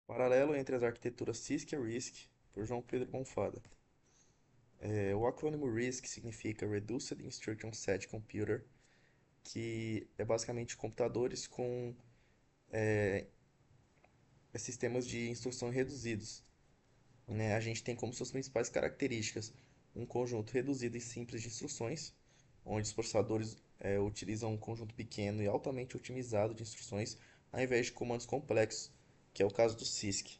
Paralelo entre as arquiteturas CISC e RISC, por João Pedro Bonfada. O acrônimo RISC significa Reduced Instruction Set Computer, que é basicamente computadores com sistemas de instrução reduzidos. Né? A gente tem como suas principais características um conjunto reduzido e simples de instruções, onde os processadores utilizam um conjunto pequeno e altamente otimizado de instruções, ao invés de comandos complexos, que é o caso do CISC.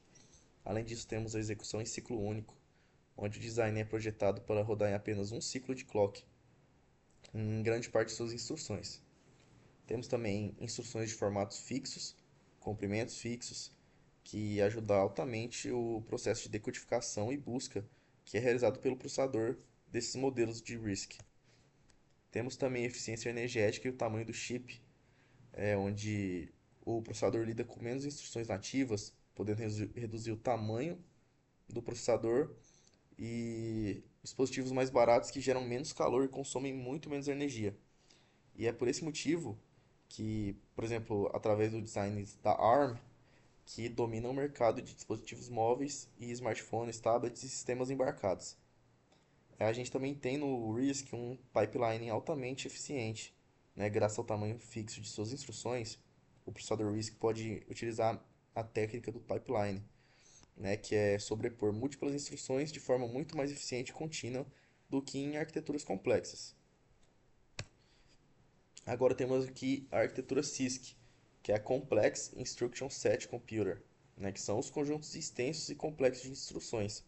Além disso, temos a execução em ciclo único, onde o design é projetado para rodar em apenas um ciclo de clock em grande parte de suas instruções. Temos também instruções de formatos fixos, comprimentos fixos, que ajudam altamente o processo de decodificação e busca que é realizado pelo processador desses modelos de RISC. Temos também a eficiência energética e o tamanho do chip, onde o processador lida com menos instruções nativas, podendo reduzir o tamanho do processador e dispositivos mais baratos que geram menos calor e consomem muito menos energia. E é por esse motivo que, por exemplo, através do design da ARM, que domina o mercado de dispositivos móveis e smartphones, tablets e sistemas embarcados. A gente também tem no RISC um pipeline altamente eficiente, né? Graças ao tamanho fixo de suas instruções, o processador RISC pode utilizar a técnica do pipeline, né, que é sobrepor múltiplas instruções de forma muito mais eficiente e contínua do que em arquiteturas complexas. Agora temos aqui a arquitetura CISC, que é a Complex Instruction Set Computer, né, que são os conjuntos extensos e complexos de instruções.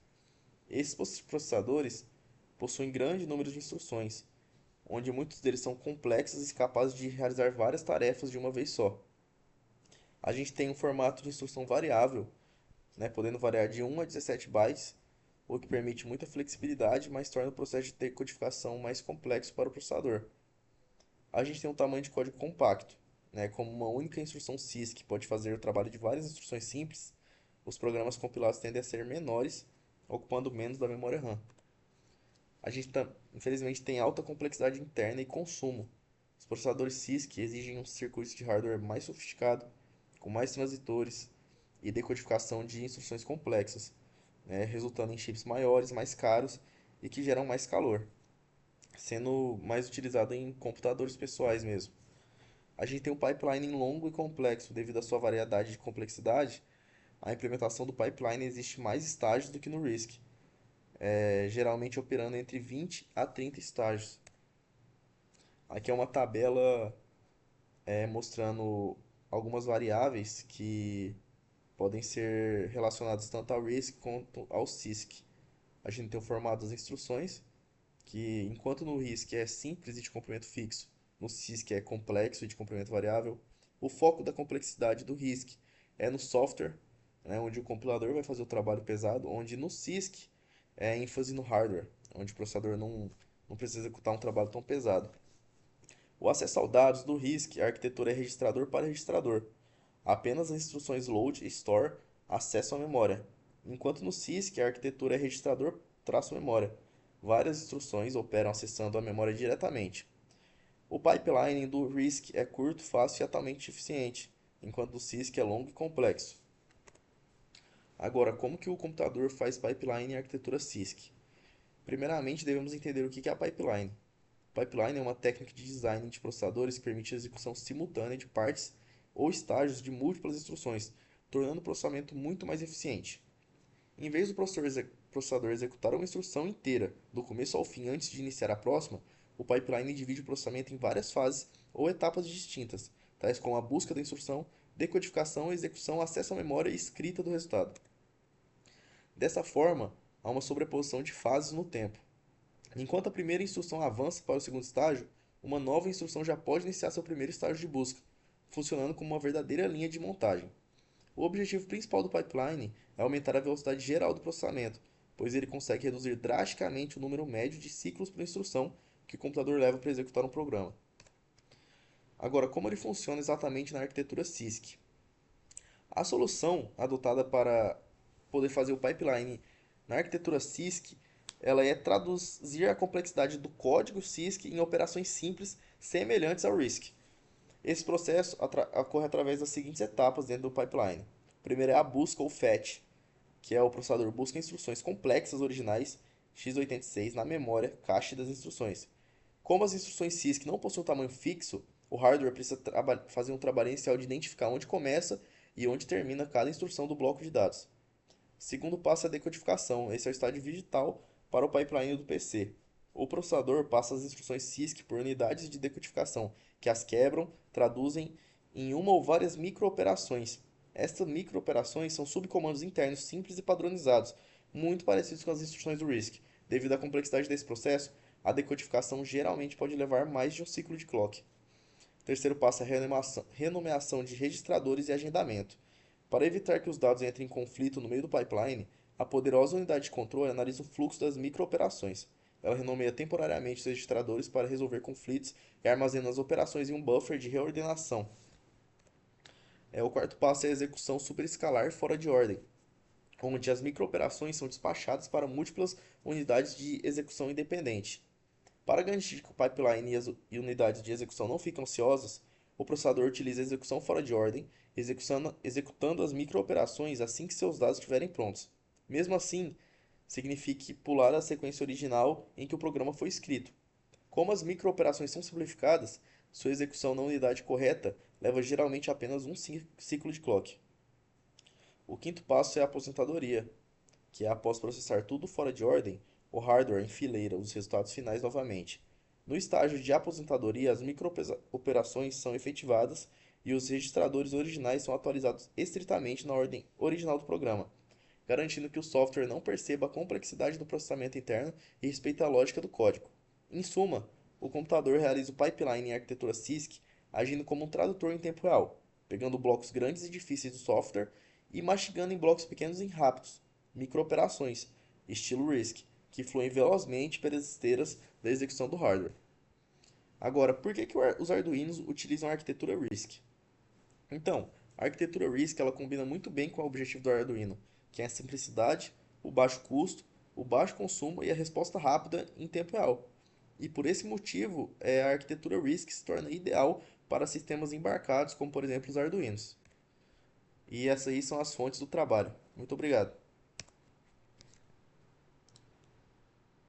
Esses processadores possuem grande número de instruções, onde muitos deles são complexos e capazes de realizar várias tarefas de uma vez só. A gente tem um formato de instrução variável, né, podendo variar de 1 a 17 bytes, o que permite muita flexibilidade, mas torna o processo de decodificação mais complexo para o processador. A gente tem um tamanho de código compacto, né, como uma única instrução CISC pode fazer o trabalho de várias instruções simples, os programas compilados tendem a ser menores, ocupando menos da memória RAM. A gente, infelizmente, tem alta complexidade interna e consumo. Os processadores CISC exigem um circuito de hardware mais sofisticado, com mais transitores e decodificação de instruções complexas, né, resultando em chips maiores, mais caros e que geram mais calor, sendo mais utilizado em computadores pessoais mesmo. A gente tem um pipeline longo e complexo devido à sua variedade de complexidade. A implementação do pipeline existe mais estágios do que no RISC, geralmente operando entre 20 a 30 estágios. Aqui é uma tabela mostrando algumas variáveis que podem ser relacionadas tanto ao RISC quanto ao CISC. A gente tem o formato das instruções, que enquanto no RISC é simples e de comprimento fixo, no CISC é complexo e de comprimento variável. O foco da complexidade do RISC é no software, né, onde o compilador vai fazer o trabalho pesado, onde no CISC é ênfase no hardware, onde o processador não precisa executar um trabalho tão pesado. O acesso aos dados do RISC, a arquitetura é registrador para registrador. Apenas as instruções load e store acessam a memória, enquanto no CISC a arquitetura é registrador-memória. Várias instruções operam acessando a memória diretamente. O pipeline do RISC é curto, fácil e altamente eficiente, enquanto o CISC é longo e complexo. Agora, como que o computador faz pipeline em arquitetura CISC? Primeiramente, devemos entender o que é a pipeline. Pipeline é uma técnica de design de processadores que permite a execução simultânea de partes ou estágios de múltiplas instruções, tornando o processamento muito mais eficiente. Em vez do processador executar uma instrução inteira, do começo ao fim, antes de iniciar a próxima, o pipeline divide o processamento em várias fases ou etapas distintas, tais como a busca da instrução, decodificação, execução, acesso à memória e escrita do resultado. Dessa forma, há uma sobreposição de fases no tempo. Enquanto a primeira instrução avança para o segundo estágio, uma nova instrução já pode iniciar seu primeiro estágio de busca, funcionando como uma verdadeira linha de montagem. O objetivo principal do pipeline é aumentar a velocidade geral do processamento, pois ele consegue reduzir drasticamente o número médio de ciclos por instrução que o computador leva para executar um programa. Agora, como ele funciona exatamente na arquitetura CISC? A solução adotada para poder fazer o pipeline na arquitetura CISC, ela é traduzir a complexidade do código CISC em operações simples semelhantes ao RISC. Esse processo ocorre através das seguintes etapas dentro do pipeline. O primeiro é a busca ou fetch, que é o processador busca instruções complexas originais x86 na memória cache das instruções. Como as instruções CISC não possuem um tamanho fixo, o hardware precisa fazer um trabalho inicial de identificar onde começa e onde termina cada instrução do bloco de dados. Segundo passo é a decodificação. Esse é o estágio digital para o pipeline do PC. O processador passa as instruções CISC por unidades de decodificação, que as quebram, traduzem em uma ou várias microoperações. Estas microoperações são subcomandos internos simples e padronizados, muito parecidos com as instruções do RISC. Devido à complexidade desse processo, a decodificação geralmente pode levar mais de um ciclo de clock. O terceiro passo é a renomeação de registradores e agendamento. Para evitar que os dados entrem em conflito no meio do pipeline, a poderosa unidade de controle analisa o fluxo das microoperações. Ela renomeia temporariamente os registradores para resolver conflitos e armazena as operações em um buffer de reordenação. O quarto passo é a execução superescalar fora de ordem, onde as microoperações são despachadas para múltiplas unidades de execução independente. Para garantir que o pipeline e unidades de execução não fiquem ansiosas, o processador utiliza a execução fora de ordem, executando as microoperações assim que seus dados estiverem prontos. Mesmo assim, signifique pular a sequência original em que o programa foi escrito. Como as microoperações são simplificadas, sua execução na unidade correta leva geralmente apenas um ciclo de clock. O quinto passo é a aposentadoria, que é após processar tudo fora de ordem, o hardware enfileira os resultados finais novamente. No estágio de aposentadoria, as microoperações são efetivadas e os registradores originais são atualizados estritamente na ordem original do programa, garantindo que o software não perceba a complexidade do processamento interno e respeite a lógica do código. Em suma, o computador realiza o pipeline em arquitetura CISC, agindo como um tradutor em tempo real, pegando blocos grandes e difíceis do software e mastigando em blocos pequenos e rápidos, microoperações, estilo RISC, que fluem velozmente pelas esteiras da execução do hardware. Agora, por que os Arduinos utilizam a arquitetura RISC? Então, a arquitetura RISC ela combina muito bem com o objetivo do Arduino, que é a simplicidade, o baixo custo, o baixo consumo e a resposta rápida em tempo real. E por esse motivo, a arquitetura RISC se torna ideal para sistemas embarcados, como por exemplo os Arduinos. E essas aí são as fontes do trabalho. Muito obrigado.